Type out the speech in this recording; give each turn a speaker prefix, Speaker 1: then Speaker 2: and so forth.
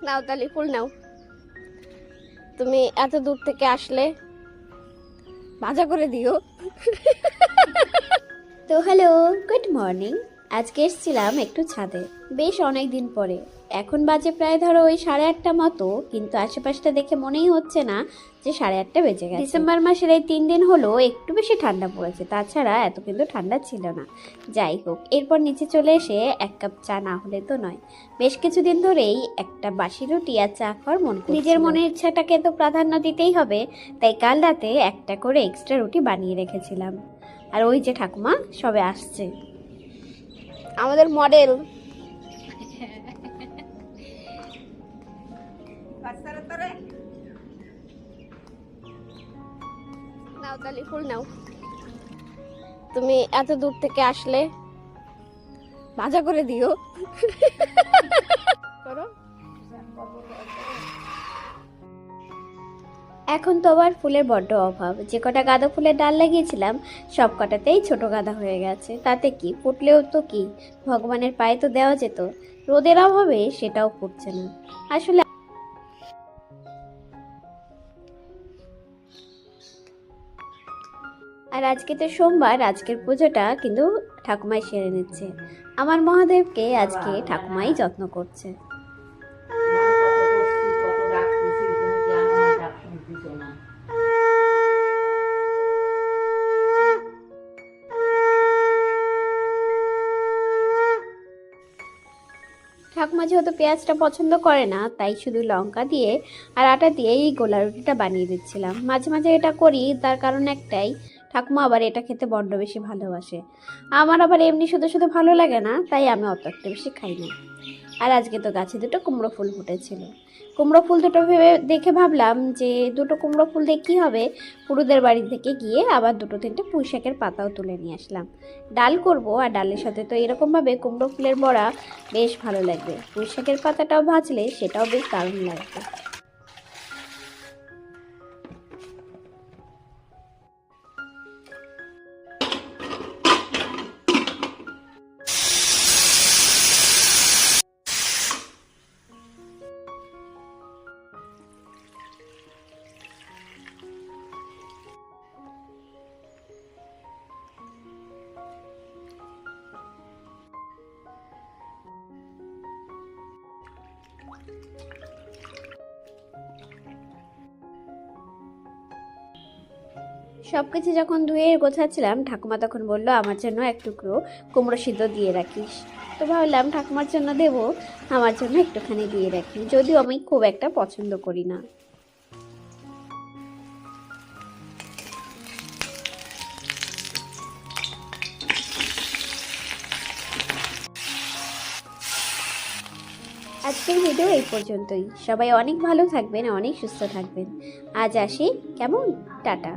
Speaker 1: নাও তালি ফুল নাও। তুমি এত দূর থেকে আসলে ভাজা করে দিও।
Speaker 2: তো হ্যালো, গুড মর্নিং। আজকে এসেছিলাম একটু ছাদে, বেশ অনেক দিন পরে। এখন বাজে প্রায় ধরো ওই 8:30 মতো, কিন্তু আশেপাশটা দেখে মনেই হচ্ছে না যে 8:30 বেজে গেছে। ডিসেম্বর মাসের এই 3 দিন হলো একটু বেশি ঠান্ডা পড়েছে, তাছাড়া এত কিন্তু ঠান্ডা ছিল না। যাই হোক, এরপর নিচে চলে এসে এক কাপ চা না হলে তো নয়। বেশ কিছুদিন ধরেই একটা বাসি রুটি আর চা খাওয়ার মন করছিল। নিজের মনের ইচ্ছাটাকে তো প্রাধান্য দিতেই হবে, তাই কাল রাতে একটা করে এক্সট্রা রুটি বানিয়ে রেখেছিলাম। আর ওই যে ঠাকুমা সবে আসছে,
Speaker 1: আমাদের মডেল। নাও তালি ফুল নাও। তুমি এত দূর থেকে আসলে ভাজা করে দিও। করো।
Speaker 2: এখন তো আবার ফুলের বড্ড অভাব। যে কটা গাঁদা ফুলের ডাল লাগিয়েছিলাম সব কটাতেই ছোট গাঁদা হয়ে গেছে। তাতে কি, ফুটলেও তো কি, ভগবানের পায়ে তো দেওয়া যেত। রোদের অভাবে সেটাও ফুটছে না আসলে। আর আজকে তো সোমবার, আজকের পুজোটা কিন্তু ঠাকুমাই সেরে নিচ্ছে। আমার মহাদেবকে আজকে ঠাকুমাই যত্ন করছে। ঠাকুমা যেহেতু পেঁয়াজটা পছন্দ করে না, তাই শুধু লঙ্কা দিয়ে আর আটা দিয়ে এই গোলা রুটিটা বানিয়ে দিচ্ছিলাম। মাঝে মাঝে এটা করি, তার কারণ একটাই, ঠাকুমা আবার এটা খেতে বড্ড বেশি ভালোবাসে। আমার আবার এমনি শুধু শুধু ভালো লাগে না, তাই আমি অত একটা বেশি খাই না। আর আজকে তো গাছে দুটো কুমড়ো ফুল ফুটেছিল। কুমড়ো ফুল দুটো ভেবে দেখে ভাবলাম যে দুটো কুমড়ো ফুল দিয়ে কী হবে, পুরুদের বাড়ি থেকে গিয়ে আবার দুটো তিনটে পুঁই শাকের পাতাও তুলে নিয়ে আসলাম। ডাল করব, আর ডালের সাথে তো এরকমভাবে কুমড়ো ফুলের বড়া বেশ ভালো লাগবে। পুঁই শাকের পাতাটাও ভাজলে সেটাও বেশ দারুণ লাগবে। সব কিছু যখন ধুয়ে গোছাচ্ছিলাম, ঠাকুমা তখন বলল আমার জন্য এক টুকরো কুমড়ো সিদ্ধ দিয়ে রাখিস। তো ভাবলাম ঠাকুমার জন্য দেবো, আমার জন্য একটুখানি দিয়ে রাখি, যদিও আমি খুব একটা পছন্দ করি না। আজকের ভিডিও এই পর্যন্তই। সবাই অনেক ভালো থাকবেন, অনেক সুস্থ থাকবেন। আজ আসি, কেমন? টাটা।